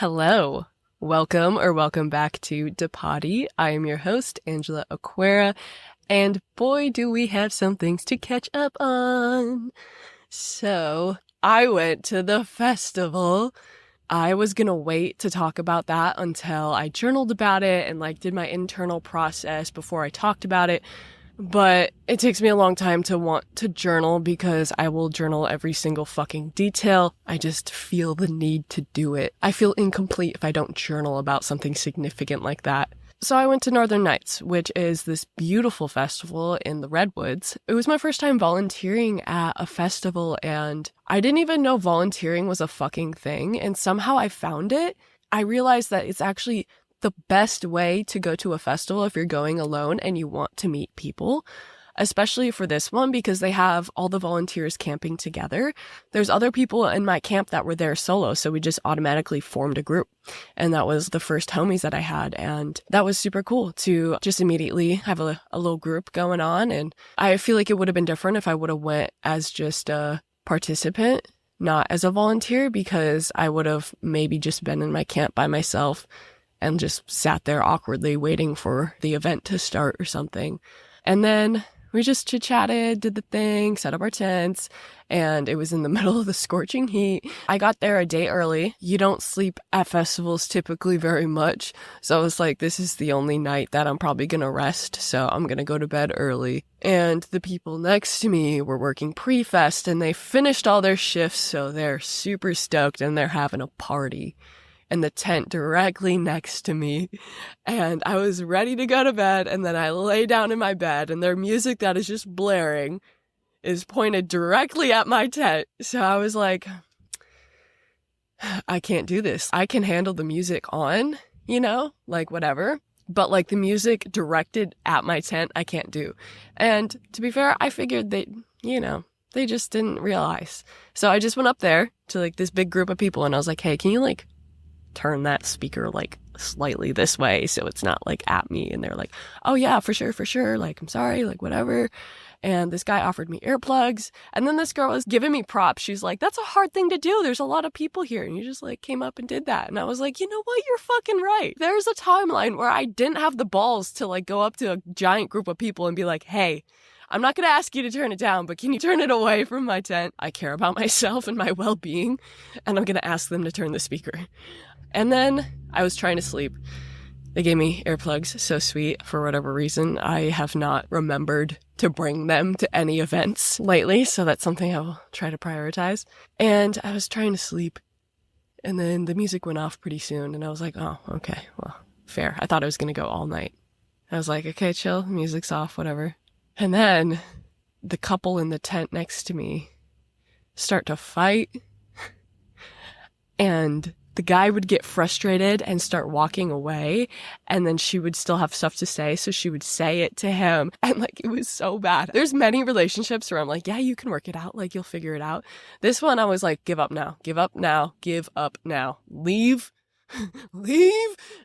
Hello. Welcome back to DaPoddy. I am your host, Angela Aquera, and boy, do we have some things to catch up on. So, I went to the festival. I was gonna wait to talk about that until I journaled about it and did my internal process before I talked about it. But it takes me a long time to want to journal because I will journal every single fucking detail. I just feel the need to do it. I feel incomplete if I don't journal about something significant like that. So I went to Northern Nights, which is this beautiful festival in the Redwoods. It was my first time volunteering at a festival, and I didn't even know volunteering was a fucking thing, and somehow I found it. I realized that it's actually the best way to go to a festival if you're going alone and you want to meet people, especially for this one because they have all the volunteers camping together. There's other people in my camp that were there solo, so we just automatically formed a group. And that was the first homies that I had, and that was super cool to just immediately have a little group going on. And I feel like it would have been different if I would have went as just a participant, not as a volunteer, because I would have maybe just been in my camp by myself and just sat there awkwardly waiting for the event to start or something. And then we just chit-chatted, did the thing, set up our tents, and it was in the middle of the scorching heat. I got there a day early. You don't sleep at festivals typically very much, so I was like, this is the only night that I'm probably gonna rest, so I'm gonna go to bed early. And the people next to me were working pre-fest, and they finished all their shifts, so they're super stoked, and they're having a party in the tent directly next to me. And I was ready to go to bed, and then I lay down in my bed, and their music that is just blaring is pointed directly at my tent. So I was like, I can't do this. I can handle the music on, whatever. But the music directed at my tent, I can't do. And to be fair, I figured they just didn't realize. So I just went up there to this big group of people, and I was like, hey, can you turn that speaker slightly this way so it's not at me? And they're like, oh yeah, for sure, I'm sorry, whatever. And this guy offered me earplugs, and then this girl was giving me props. She's like, that's a hard thing to do, there's a lot of people here, and you just came up and did that. And I was like, you know what, you're fucking right. There's a timeline where I didn't have the balls to go up to a giant group of people and be like, hey, I'm not going to ask you to turn it down, but can you turn it away from my tent? I care about myself and my well-being, and I'm going to ask them to turn the speaker. And then I was trying to sleep. They gave me earplugs, so sweet. For whatever reason, I have not remembered to bring them to any events lately, so that's something I will try to prioritize. And I was trying to sleep, and then the music went off pretty soon, and I was like, oh, okay, well, fair. I thought it was going to go all night. I was like, okay, chill, the music's off, whatever. And then the couple in the tent next to me start to fight, and the guy would get frustrated and start walking away, and then she would still have stuff to say, so she would say it to him, and it was so bad. There's many relationships where I'm like, yeah, you can work it out, you'll figure it out. This one, I was like, give up now, give up now, give up now, leave.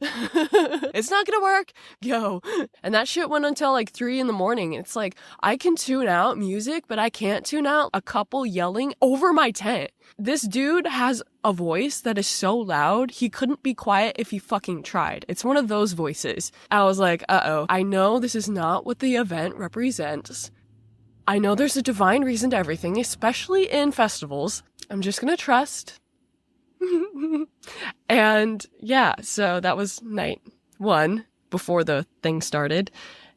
It's not gonna work, go. And that shit went until 3 a.m. It's I can tune out music, but I can't tune out a couple yelling over my tent. This dude has a voice that is so loud, he couldn't be quiet if he fucking tried. It's one of those voices. I was like, uh-oh, I know this is not what the event represents. I know there's a divine reason to everything, especially in festivals. I'm just gonna trust. And yeah, so that was night 1 before the thing started.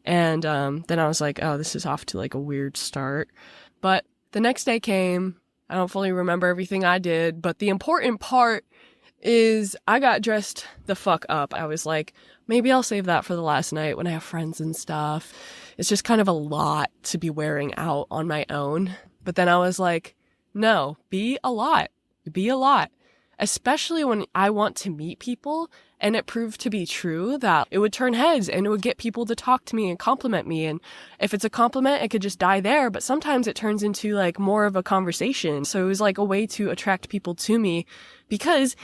And then I was like, oh, this is off to a weird start. But the next day came. I don't fully remember everything I did, but the important part is I got dressed the fuck up. I was like, maybe I'll save that for the last night when I have friends and stuff. It's just kind of a lot to be wearing out on my own. But then I was like, no, be a lot. Especially when I want to meet people, and it proved to be true that it would turn heads and it would get people to talk to me and compliment me. And if it's a compliment, it could just die there, but sometimes it turns into more of a conversation. So it was a way to attract people to me, because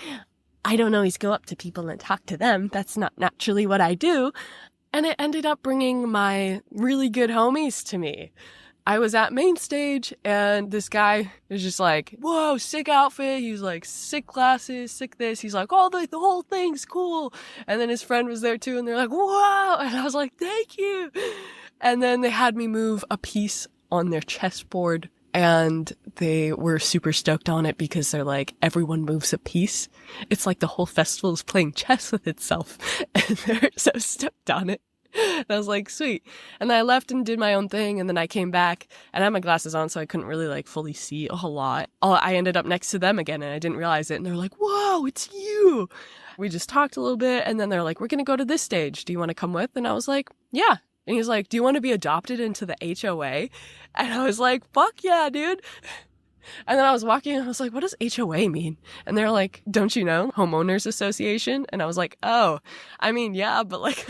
I don't always go up to people and talk to them. That's not naturally what I do. And it ended up bringing my really good homies to me. I was at main stage and this guy is just like, whoa, sick outfit. He's like, sick glasses, sick this. He's like, oh, the whole thing's cool. And then his friend was there too. And they're like, wow. And I was like, thank you. And then they had me move a piece on their chessboard. And they were super stoked on it because they're like, everyone moves a piece. It's like the whole festival is playing chess with itself. And they're so stoked on it. And I was like, sweet. And then I left and did my own thing. And then I came back and I had my glasses on, so I couldn't really like fully see a whole lot. I ended up next to them again and I didn't realize it. And they're like, whoa, it's you. We just talked a little bit. And then they're like, we're going to go to this stage. Do you want to come with? And I was like, yeah. And he's like, do you want to be adopted into the HOA? And I was like, fuck yeah, dude. And then I was walking and I was like, what does HOA mean? And they're like, don't you know? Homeowners Association? And I was like, oh, I mean, yeah, but like,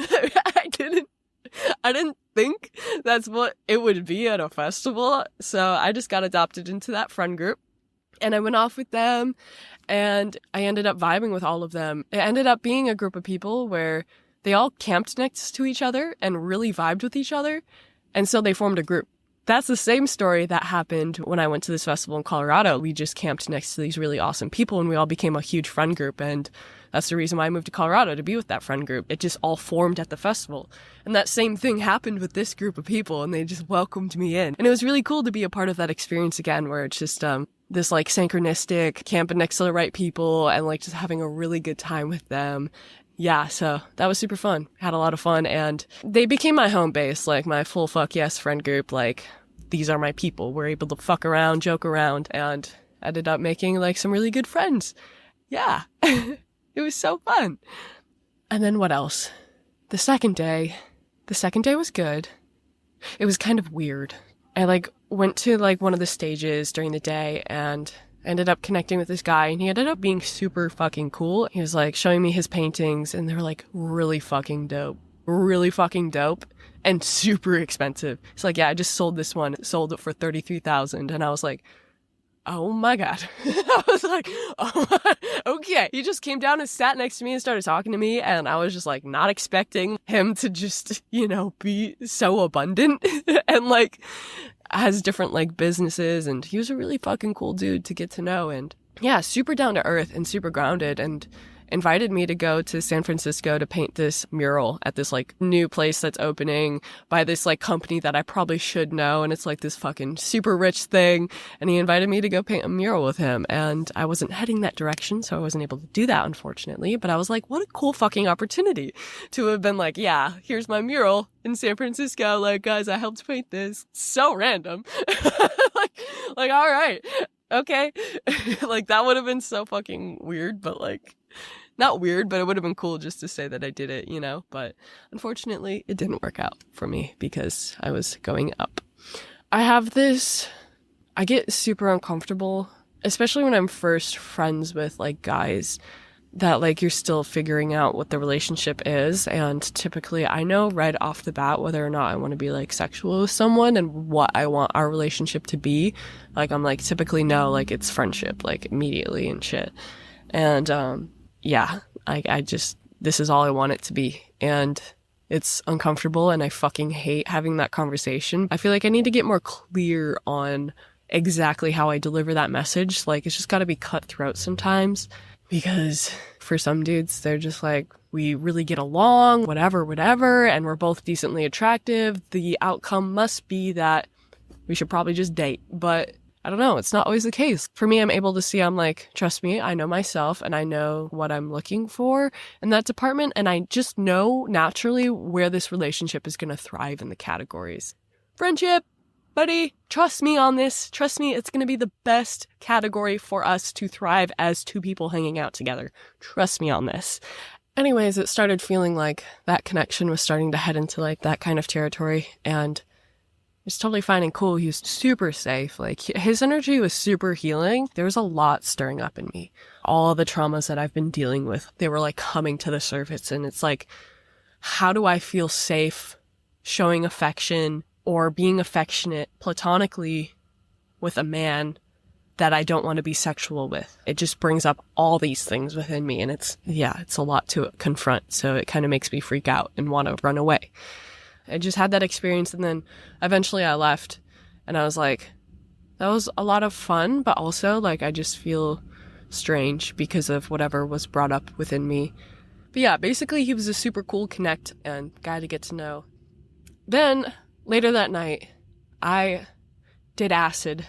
I didn't think that's what it would be at a festival. So I just got adopted into that friend group and I went off with them and I ended up vibing with all of them. It ended up being a group of people where they all camped next to each other and really vibed with each other. And so they formed a group. That's the same story that happened when I went to this festival in Colorado. We just camped next to these really awesome people and we all became a huge friend group. And that's the reason why I moved to Colorado, to be with that friend group. It just all formed at the festival. And that same thing happened with this group of people and they just welcomed me in. And it was really cool to be a part of that experience again, where it's just this like synchronistic camping next to the right people and like just having a really good time with them. Yeah, so that was super fun. Had a lot of fun and they became my home base, like my full fuck yes friend group. Like, these are my people. We're able to fuck around, joke around, and ended up making like some really good friends. Yeah, it was so fun. And then what else? The second day was good. It was kind of weird. I like went to like one of the stages during the day and ended up connecting with this guy and he ended up being super fucking cool. He was like showing me his paintings and they were like really fucking dope and super expensive. It's like, yeah, I just sold this one. Sold it for $33,000. And I was like, oh my God. I was like, oh, okay. He just came down and sat next to me and started talking to me. And I was just like not expecting him to just, be so abundant and like has different like businesses. And he was a really fucking cool dude to get to know. And yeah, super down to earth and super grounded and invited me to go to San Francisco to paint this mural at this like new place that's opening by this like company that I probably should know. And it's like this fucking super rich thing. And he invited me to go paint a mural with him. And I wasn't heading that direction, so I wasn't able to do that, unfortunately. But I was like, what a cool fucking opportunity to have been like, yeah, here's my mural in San Francisco. Like, guys, I helped paint this. So random. like, all right. Okay. Like, that would have been so fucking weird, but like, not weird, but it would have been cool just to say that I did it, but unfortunately it didn't work out for me because I was going up. I get super uncomfortable, especially when I'm first friends with like guys that like you're still figuring out what the relationship is. And typically I know right off the bat whether or not I want to be like sexual with someone and what I want our relationship to be. Like, I'm like, typically no, like it's friendship, like immediately and shit. And, yeah, I just, this is all I want it to be. And it's uncomfortable and I fucking hate having that conversation. I feel like I need to get more clear on exactly how I deliver that message. Like, it's just got to be cutthroat sometimes because for some dudes, they're just like, we really get along, whatever, and we're both decently attractive. The outcome must be that we should probably just date. But I don't know. It's not always the case. For me, I'm able to see, I'm like, trust me, I know myself and I know what I'm looking for in that department. And I just know naturally where this relationship is going to thrive in the categories. Friendship, buddy, trust me on this. Trust me, it's going to be the best category for us to thrive as two people hanging out together. Trust me on this. Anyways, it started feeling like that connection was starting to head into like that kind of territory. And it's totally fine and cool. He was super safe. Like, his energy was super healing. There was a lot stirring up in me. All the traumas that I've been dealing with, they were like coming to the surface. And it's like, how do I feel safe showing affection or being affectionate platonically with a man that I don't want to be sexual with? It just brings up all these things within me. And it's a lot to confront. So it kind of makes me freak out and want to run away. I just had that experience and then eventually I left And I was like, that was a lot of fun, but also like I just feel strange because of whatever was brought up within me. But yeah, basically he was a super cool connect and guy to get to know. Then later that night, I did acid,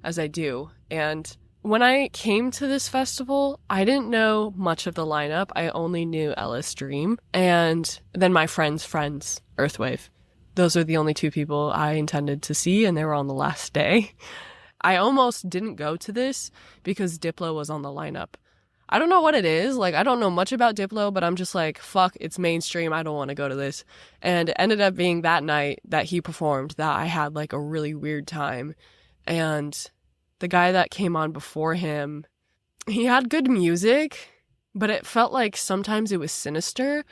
as I do. And when I came to this festival, I didn't know much of the lineup. I only knew Ellis Dream and then my friend's friends, Earthwave. Those are the only two people I intended to see, and they were on the last day. I almost didn't go to this because Diplo was on the lineup. I don't know what it is. Like, I don't know much about Diplo, but I'm just like, fuck, it's mainstream. I don't want to go to this. And it ended up being that night that he performed that I had like a really weird time. And the guy that came on before him, he had good music, but it felt like sometimes it was sinister.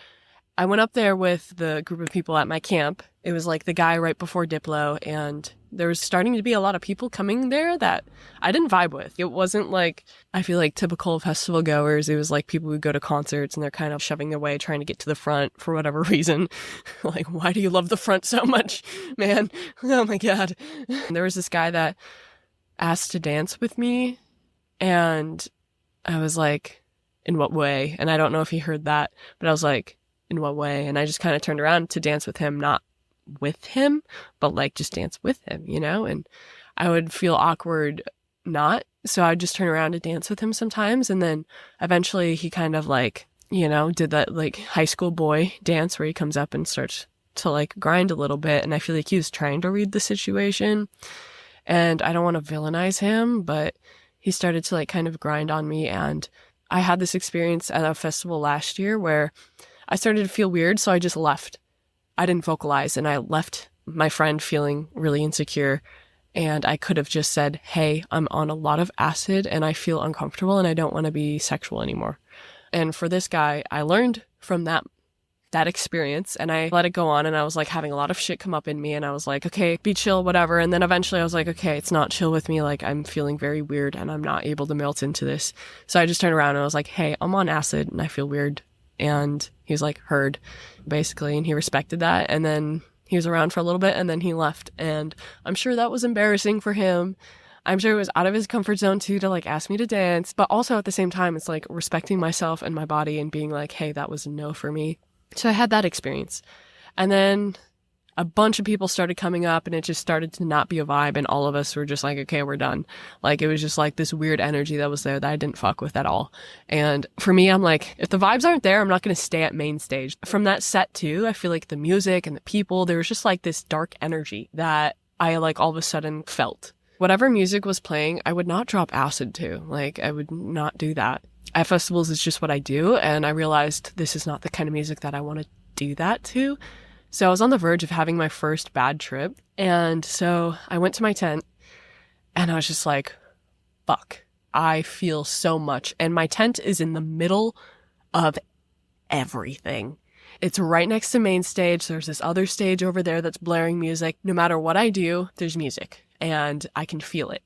I went up there with the group of people at my camp. It was like the guy right before Diplo, and there was starting to be a lot of people coming there that I didn't vibe with. It wasn't like, I feel like typical festival goers. It was like people who go to concerts and they're kind of shoving their way, trying to get to the front for whatever reason. Like, why do you love the front so much, man? Oh my God. And there was this guy that asked to dance with me, and I was like, in what way? And I don't know if he heard that, but I was like, in what way? And I just kind of turned around to dance with him, not with him, but like just dance with him, you know? And I would feel awkward not. So I'd just turn around to dance with him sometimes. And then eventually he kind of like, you know, did that like high school boy dance where he comes up and starts to like grind a little bit. And I feel like he was trying to read the situation. And I don't want to villainize him, but he started to like kind of grind on me. And I had this experience at a festival last year where I started to feel weird, so I just left. I didn't vocalize, and I left my friend feeling really insecure. And I could have just said, hey, I'm on a lot of acid and I feel uncomfortable and I don't want to be sexual anymore. And for this guy, I learned from that experience, and I let it go on, and I was like having a lot of shit come up in me, and I was like, okay, be chill, whatever. And then eventually I was like, okay, it's not chill with me. Like, I'm feeling very weird and I'm not able to melt into this. So I just turned around and I was like, hey, I'm on acid and I feel weird. And he was like, heard, basically, and he respected that. And then he was around for a little bit and then he left. And I'm sure that was embarrassing for him. I'm sure it was out of his comfort zone too, to like ask me to dance. But also at the same time, it's like respecting myself and my body and being like, hey, that was a no for me. So I had that experience. And then a bunch of people started coming up and it just started to not be a vibe. And all of us were just like, okay, we're done. Like, it was just like this weird energy that was there that I didn't fuck with at all. And for me, I'm like, if the vibes aren't there, I'm not going to stay at main stage. From that set too, I feel like the music and the people, there was just like this dark energy that I like all of a sudden felt. Whatever music was playing, I would not drop acid to. Like, I would not do that. At festivals, it's just what I do. And I realized this is not the kind of music that I want to do that to. So I was on the verge of having my first bad trip. And so I went to my tent and I was just like, fuck, I feel so much. And my tent is in the middle of everything. It's right next to main stage. There's this other stage over there that's blaring music. No matter what I do, there's music and I can feel it.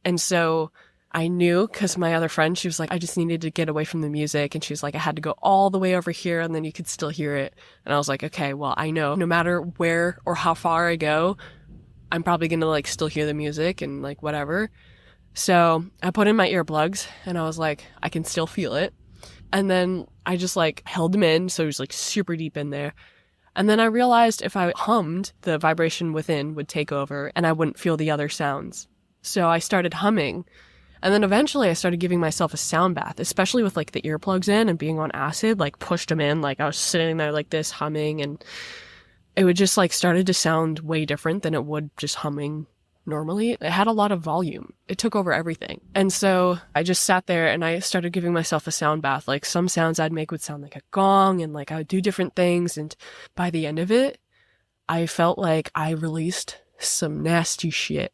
And so I knew, because my other friend, she was like, I just needed to get away from the music. And she was like, I had to go all the way over here and then you could still hear it. And I was like, okay, well, I know no matter where or how far I go, I'm probably going to like still hear the music and like whatever. So I put in my earplugs and I was like, I can still feel it. And then I just like held them in. So it was like super deep in there. And then I realized if I hummed, the vibration within would take over and I wouldn't feel the other sounds. So I started humming. And then eventually I started giving myself a sound bath, especially with like the earplugs in and being on acid, like pushed them in. Like I was sitting there like this humming, and it would just like started to sound way different than it would just humming normally. It had a lot of volume. It took over everything. And so I just sat there and I started giving myself a sound bath. Like some sounds I'd make would sound like a gong, and like I would do different things. And by the end of it, I felt like I released some nasty shit.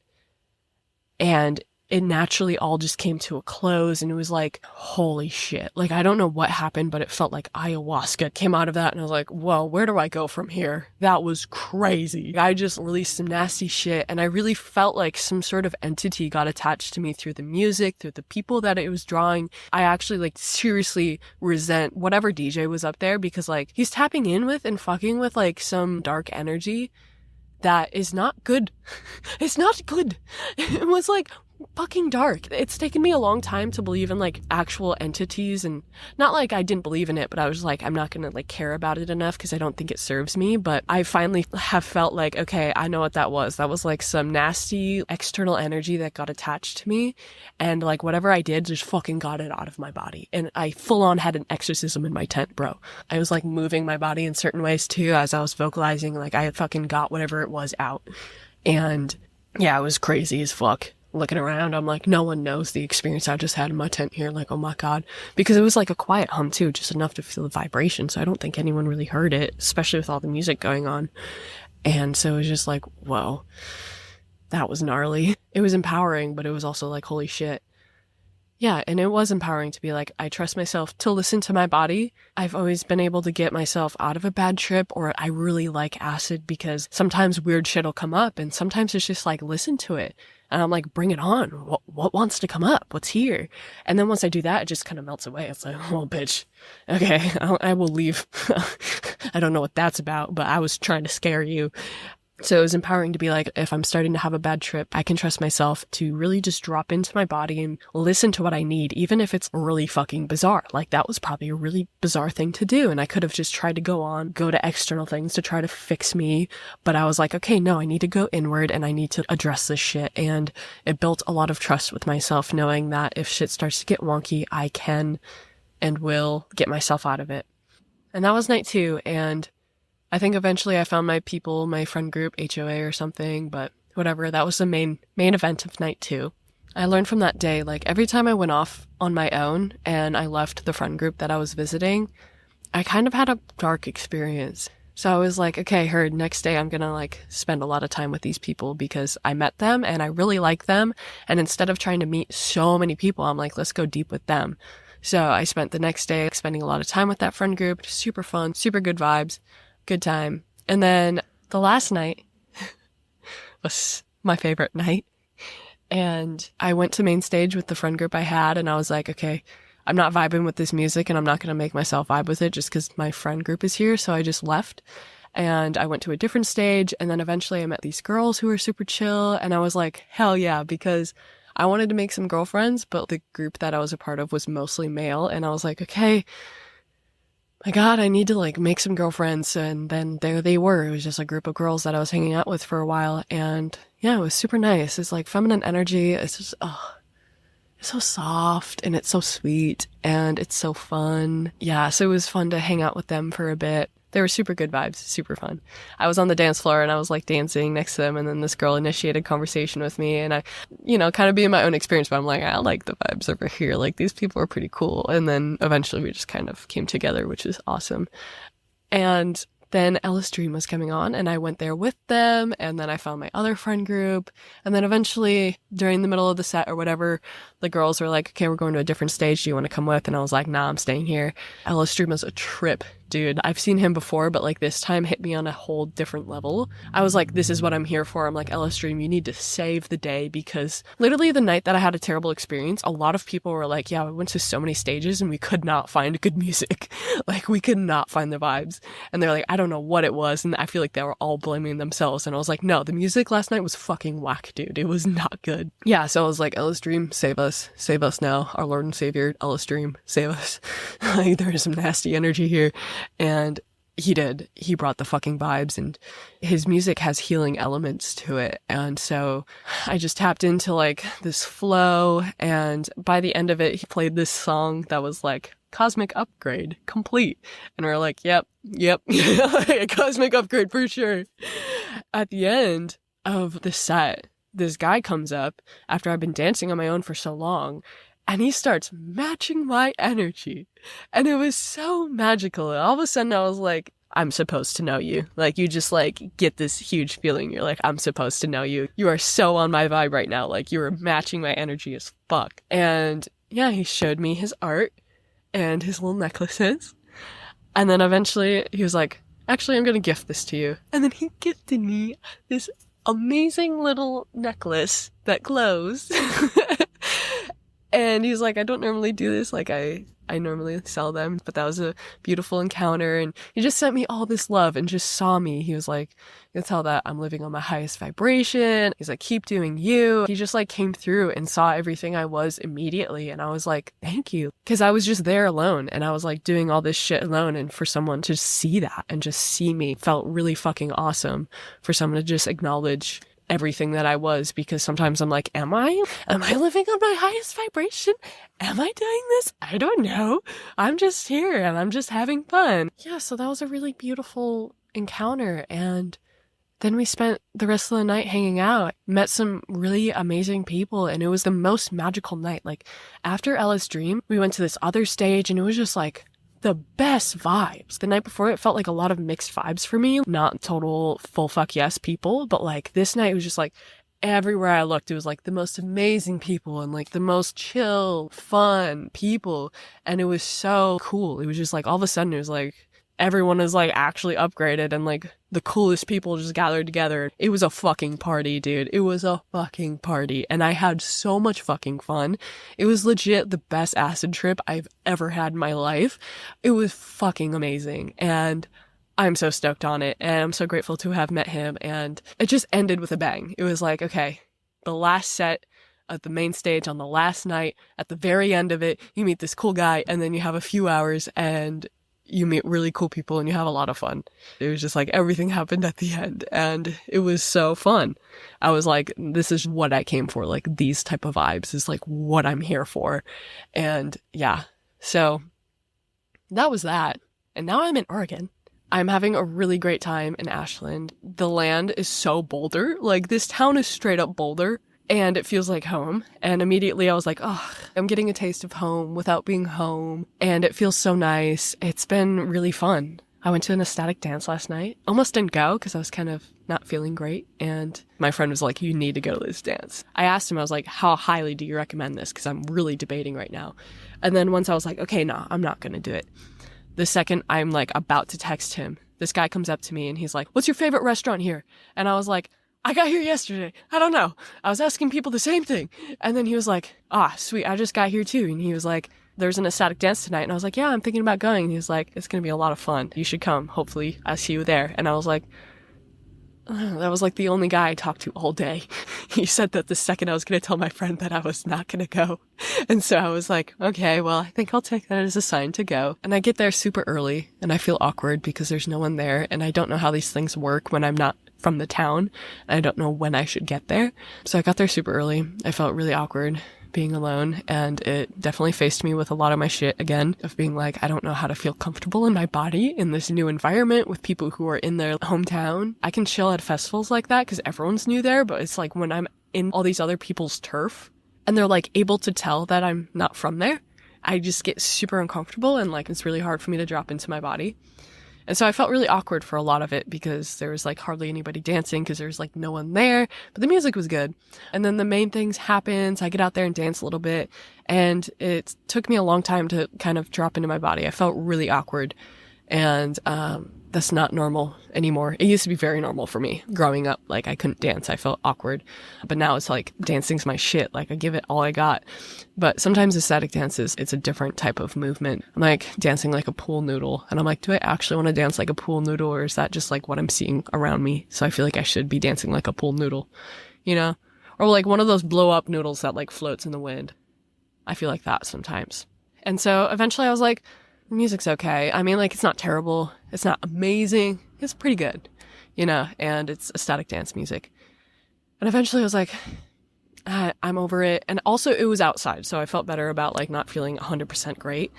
And it naturally all just came to a close, and it was like, holy shit. Like, I don't know what happened, but it felt like ayahuasca came out of that, and I was like, whoa, where do I go from here? That was crazy. I just released some nasty shit, and I really felt like some sort of entity got attached to me through the music, through the people that it was drawing. I actually, like, seriously resent whatever DJ was up there, because, like, he's tapping in with and fucking with, like, some dark energy that is not good. It's not good. It was like fucking dark. It's taken me a long time to believe in like actual entities, and not like I didn't believe in it, but I was like, I'm not gonna like care about it enough because I don't think it serves me. But I finally have felt like, okay, I know what that was. That was like some nasty external energy that got attached to me, and like whatever I did just fucking got it out of my body. And I full on had an exorcism in my tent, bro. I was like moving my body in certain ways too as I was vocalizing, like I had fucking got whatever it was out. And yeah, it was crazy as fuck. Looking around, I'm like, no one knows the experience I just had in my tent here. Like, oh my God. Because it was like a quiet hum too, just enough to feel the vibration. So I don't think anyone really heard it, especially with all the music going on. And so it was just like, whoa, that was gnarly. It was empowering, but it was also like, holy shit. Yeah, and it was empowering to be like, I trust myself to listen to my body. I've always been able to get myself out of a bad trip, or I really like acid because sometimes weird shit will come up, and sometimes it's just like, listen to it. And I'm like, bring it on. What wants to come up? What's here? And then once I do that, it just kind of melts away. It's like, oh, bitch. Okay, I will leave. I don't know what that's about, but I was trying to scare you. So it was empowering to be like, if I'm starting to have a bad trip, I can trust myself to really just drop into my body and listen to what I need, even if it's really fucking bizarre. Like, that was probably a really bizarre thing to do. And I could have just tried to go to external things to try to fix me. But I was like, okay, no, I need to go inward and I need to address this shit. And it built a lot of trust with myself, knowing that if shit starts to get wonky, I can and will get myself out of it. And that was night 2. And I think eventually I found my people, my friend group, HOA or something, but whatever. That was the main event of night 2. I learned from that day, like every time I went off on my own and I left the friend group that I was visiting, I kind of had a dark experience. So I was like, okay, heard, next day I'm gonna like spend a lot of time with these people because I met them and I really like them. And instead of trying to meet so many people, I'm like, let's go deep with them. So I spent the next day spending a lot of time with that friend group. Super fun, super good vibes. Good time. And then the last night was my favorite night. And I went to main stage with the friend group I had, and I was like, okay, I'm not vibing with this music and I'm not going to make myself vibe with it just because my friend group is here. So I just left and I went to a different stage. And then eventually I met these girls who were super chill. And I was like, hell yeah, because I wanted to make some girlfriends, but the group that I was a part of was mostly male. And I was like, okay, my God, I need to like make some girlfriends. And then there they were. It was just a group of girls that I was hanging out with for a while. And yeah, it was super nice. It's like feminine energy. It's just, it's so soft and it's so sweet and it's so fun. Yeah, so it was fun to hang out with them for a bit. They were super good vibes, super fun. I was on the dance floor and I was like dancing next to them, and then this girl initiated conversation with me, and I, kind of being my own experience, but I'm like, I like the vibes over here. Like, these people are pretty cool. And then eventually we just kind of came together, which is awesome. And then Ellis Dream was coming on and I went there with them, and then I found my other friend group, and then eventually during the middle of the set or whatever, the girls were like, okay, we're going to a different stage. Do you want to come with? And I was like, nah, I'm staying here. Ellis Dream was a trip. Dude, I've seen him before, but like this time hit me on a whole different level. I was like, this is what I'm here for. I'm like, Ellis Dream, you need to save the day, because literally the night that I had a terrible experience, a lot of people were like, yeah, we went to so many stages and we could not find good music. Like, we could not find the vibes. And they're like, I don't know what it was. And I feel like they were all blaming themselves. And I was like, no, the music last night was fucking whack, dude. It was not good. Yeah, so I was like, Ellis Dream, save us now. Our Lord and Savior, Ellis Dream, save us. Like, there's some nasty energy here. And he did. He brought the fucking vibes, and his music has healing elements to it. And so I just tapped into like this flow, and by the end of it, he played this song that was like Cosmic Upgrade complete. And we're like, yep, Cosmic Upgrade for sure. At the end of the set, this guy comes up after I've been dancing on my own for so long, and he starts matching my energy. And it was so magical. And all of a sudden I was like, I'm supposed to know you. Like, you just like get this huge feeling. You're like, I'm supposed to know you. You are so on my vibe right now. Like, you are matching my energy as fuck. And yeah, he showed me his art and his little necklaces. And then eventually he was like, actually, I'm going to gift this to you. And then he gifted me this amazing little necklace that glows. And he's like, I don't normally do this. Like, I I normally sell them, but that was a beautiful encounter. And he just sent me all this love and just saw me. He was like, you can tell that I'm living on my highest vibration. He's like, keep doing you. He just like came through and saw everything I was immediately. And I was like, thank you. Cause I was just there alone and I was like doing all this shit alone. And for someone to see that and just see me felt really fucking awesome, for someone to just acknowledge everything that I was, because sometimes I'm like, am I living on my highest vibration? Am I doing this? I don't know. I'm just here and I'm just having fun. Yeah, so that was a really beautiful encounter. And then we spent the rest of the night hanging out, met some really amazing people, and it was the most magical night. Like after Ella's dream, we went to this other stage and it was just like the best vibes. The night before, it felt like a lot of mixed vibes for me. Not total full fuck yes people, but like this night, it was just like everywhere I looked, it was like the most amazing people and like the most chill, fun people. And it was so cool. It was just like all of a sudden, it was like everyone is like actually upgraded and like the coolest people just gathered together. It was a fucking party, dude. It was a fucking party. And I had so much fucking fun. It was legit the best acid trip I've ever had in my life. It was fucking amazing. And I'm so stoked on it. And I'm so grateful to have met him. And it just ended with a bang. It was like, okay, the last set at the main stage on the last night, at the very end of it, you meet this cool guy and then you have a few hours and you meet really cool people and you have a lot of fun. It was just like everything happened at the end and it was so fun. I was like, this is what I came for. Like these type of vibes is like what I'm here for. And yeah, so that was that. And now I'm in Oregon. I'm having a really great time in Ashland. The land is so Boulder. Like this town is straight up Boulder. And it feels like home. And immediately I was like, oh, I'm getting a taste of home without being home. And it feels so nice. It's been really fun. I went to an ecstatic dance last night. Almost didn't go because I was kind of not feeling great. And my friend was like, you need to go to this dance. I asked him, I was like, how highly do you recommend this? Because I'm really debating right now. And then once I was like, okay, no, I'm not going to do it. The second I'm like about to text him, this guy comes up to me and he's like, what's your favorite restaurant here? And I was like, I got here yesterday. I don't know. I was asking people the same thing. And then he was like, sweet. I just got here too. And he was like, there's an ecstatic dance tonight. And I was like, yeah, I'm thinking about going. And he was like, it's going to be a lot of fun. You should come. Hopefully I see you there. And I was like, that was like the only guy I talked to all day. He said that the second I was going to tell my friend that I was not going to go. And so I was like, okay, well, I think I'll take that as a sign to go. And I get there super early and I feel awkward because there's no one there. And I don't know how these things work when I'm not from the town. I don't know when I should get there. So I got there super early. I felt really awkward being alone, and it definitely faced me with a lot of my shit again of being like, I don't know how to feel comfortable in my body in this new environment with people who are in their hometown. I can chill at festivals like that because everyone's new there, but it's like when I'm in all these other people's turf and they're like able to tell that I'm not from there, I just get super uncomfortable and like it's really hard for me to drop into my body. And so I felt really awkward for a lot of it because there was like hardly anybody dancing because there was like no one there, but the music was good. And then the main things happens. I get out there and dance a little bit, and it took me a long time to kind of drop into my body. I felt really awkward, and that's not normal anymore. It used to be very normal for me growing up. Like I couldn't dance. I felt awkward, but now it's like dancing's my shit. Like I give it all I got. But sometimes ecstatic dances, it's a different type of movement. I'm like dancing like a pool noodle. And I'm like, do I actually want to dance like a pool noodle, or is that just like what I'm seeing around me? So I feel like I should be dancing like a pool noodle, you know? Or like one of those blow up noodles that like floats in the wind. I feel like that sometimes. And so eventually I was like, the music's okay. I mean, like, it's not terrible. It's not amazing. It's pretty good, you know, and it's ecstatic dance music. And eventually I was like, I'm over it. And also it was outside, so I felt better about like not feeling 100% great.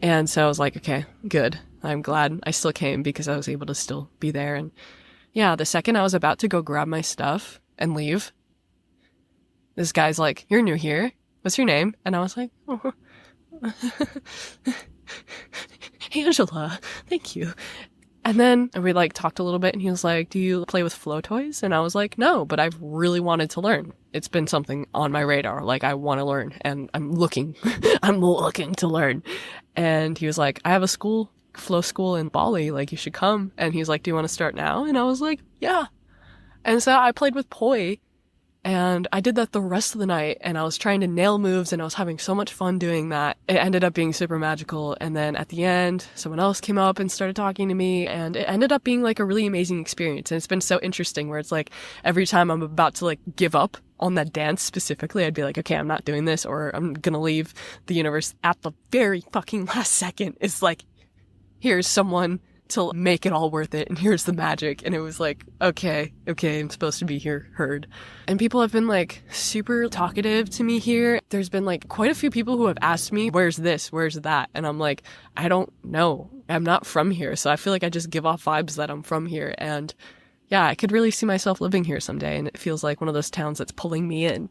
And so I was like, okay, good. I'm glad I still came because I was able to still be there. And yeah, the second I was about to go grab my stuff and leave, this guy's like, you're new here. What's your name? And I was like, oh. Angela, thank you. And then we like talked a little bit and he was like, do you play with flow toys? And I was like, no, but I've really wanted to learn. It's been something on my radar. Like I want to learn and I'm looking to learn. And he was like, I have a flow school in Bali. Like you should come. And he's like, do you want to start now? And I was like, yeah. And so I played with Poi And I did that the rest of the night, and I was trying to nail moves, and I was having so much fun doing that. It ended up being super magical. And then at the end, someone else came up and started talking to me, and it ended up being like a really amazing experience. And it's been so interesting where it's like every time I'm about to like give up on that dance specifically, I'd be like, okay, I'm not doing this, or I'm gonna leave the universe at the very fucking last second. It's like, here's someone to make it all worth it, and here's the magic. And it was like, okay, I'm supposed to be here, heard. And people have been like super talkative to me here. There's been like quite a few people who have asked me, where's this, where's that? And I'm like, I don't know. I'm not from here. So I feel like I just give off vibes that I'm from here. And yeah, I could really see myself living here someday, and it feels like one of those towns that's pulling me in.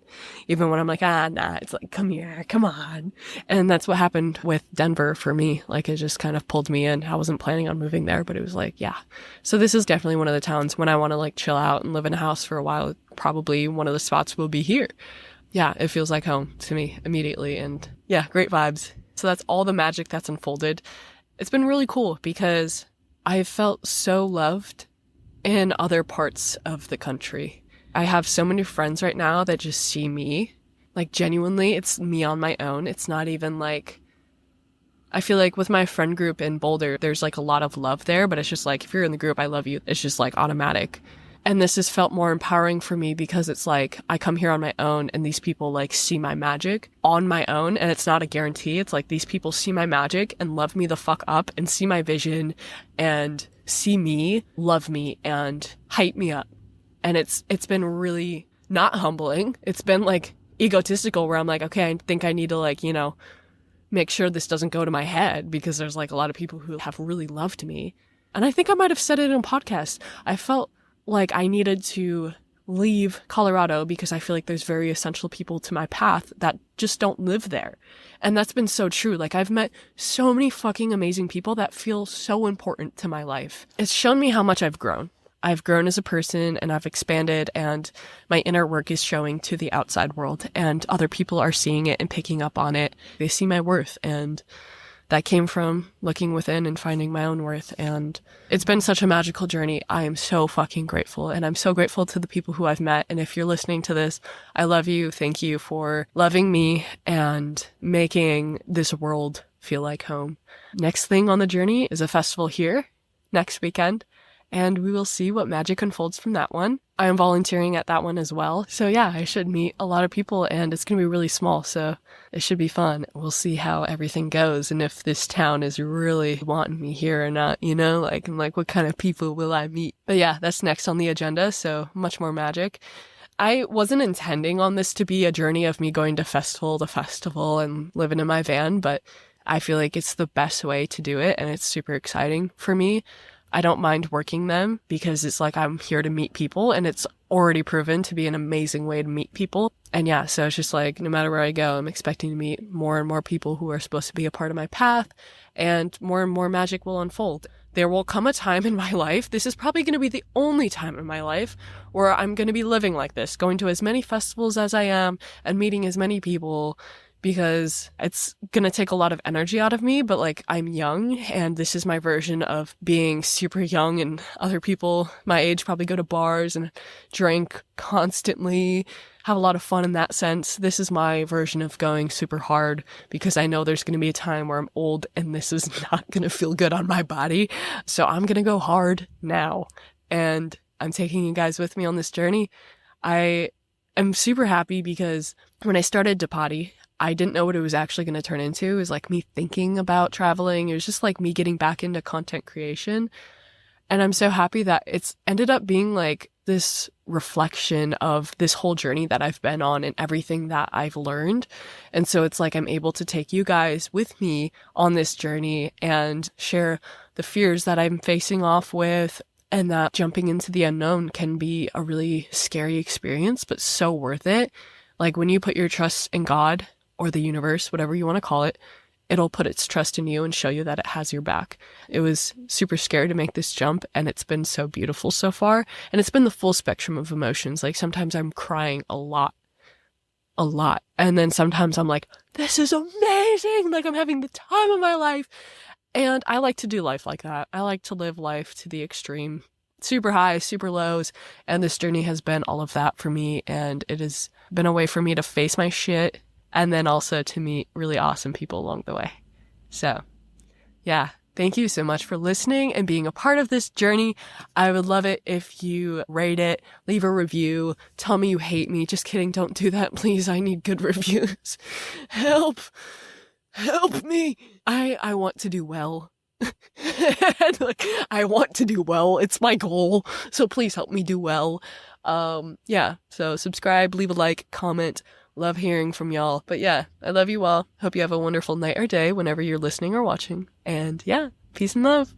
Even when I'm like, nah, it's like, come here, come on. And that's what happened with Denver for me. Like, it just kind of pulled me in. I wasn't planning on moving there, but it was like, yeah. So this is definitely one of the towns when I want to like chill out and live in a house for a while. Probably one of the spots will be here. Yeah, it feels like home to me immediately. And yeah, great vibes. So that's all the magic that's unfolded. It's been really cool because I've felt so loved in other parts of the country. I have so many friends right now that just see me. Like, genuinely, it's me on my own. It's not even like, I feel like with my friend group in Boulder, there's like a lot of love there, but it's just like, if you're in the group, I love you. It's just like automatic. And this has felt more empowering for me because it's like, I come here on my own and these people like see my magic on my own, and it's not a guarantee. It's like these people see my magic and love me the fuck up and see my vision and see me, love me, and hype me up. And it's been really not humbling. It's been like egotistical where I'm like, okay, I think I need to like, make sure this doesn't go to my head because there's like a lot of people who have really loved me. And I think I might have said it in a podcast. I felt like I needed to leave Colorado because I feel like there's very essential people to my path that just don't live there. And that's been so true. Like, I've met so many fucking amazing people that feel so important to my life. It's shown me how much I've grown. I've grown as a person and I've expanded, and my inner work is showing to the outside world, and other people are seeing it and picking up on it. They see my worth, and that came from looking within and finding my own worth. And it's been such a magical journey. I am so fucking grateful. And I'm so grateful to the people who I've met. And if you're listening to this, I love you. Thank you for loving me and making this world feel like home. Next thing on the journey is a festival here next weekend, and we will see what magic unfolds from that one. I am volunteering at that one as well. So yeah, I should meet a lot of people, and it's going to be really small, so it should be fun. We'll see how everything goes and if this town is really wanting me here or not, Like, I'm like, what kind of people will I meet? But yeah, that's next on the agenda, so much more magic. I wasn't intending on this to be a journey of me going to festival to festival and living in my van, but I feel like it's the best way to do it, and it's super exciting for me. I don't mind working them because it's like I'm here to meet people, and it's already proven to be an amazing way to meet people. And yeah, so it's just like no matter where I go, I'm expecting to meet more and more people who are supposed to be a part of my path, and more magic will unfold. There will come a time in my life, this is probably going to be the only time in my life, where I'm going to be living like this, going to as many festivals as I am and meeting as many people, because it's going to take a lot of energy out of me, but like I'm young, and this is my version of being super young, and other people my age probably go to bars and drink constantly, have a lot of fun in that sense. This is my version of going super hard because I know there's going to be a time where I'm old and this is not going to feel good on my body. So I'm going to go hard now, and I'm taking you guys with me on this journey. I am super happy because when I started DaPoddy, I didn't know what it was actually going to turn into. It was like me thinking about traveling. It was just like me getting back into content creation. And I'm so happy that it's ended up being like this reflection of this whole journey that I've been on and everything that I've learned. And so it's like I'm able to take you guys with me on this journey and share the fears that I'm facing off with, and that jumping into the unknown can be a really scary experience, but so worth it. Like when you put your trust in God or the universe, whatever you want to call it, it'll put its trust in you and show you that it has your back. It was super scary to make this jump, and it's been so beautiful so far. And it's been the full spectrum of emotions. Like sometimes I'm crying a lot. And then sometimes I'm like, this is amazing. Like I'm having the time of my life. And I like to do life like that. I like to live life to the extreme super highs, super lows, and this journey has been all of that for me, and it has been a way for me to face my shit and then also to meet really awesome people along the way. So, yeah, thank you so much for listening and being a part of this journey. I would love it if you rate it, leave a review, tell me you hate me. Just kidding, don't do that, please. I need good reviews. Help me. I want to do well. Like, I want to do well. It's my goal. So please help me do well. Yeah, so subscribe, leave a like, comment. Love hearing from y'all. But yeah, I love you all. Hope you have a wonderful night or day whenever you're listening or watching. And yeah, peace and love.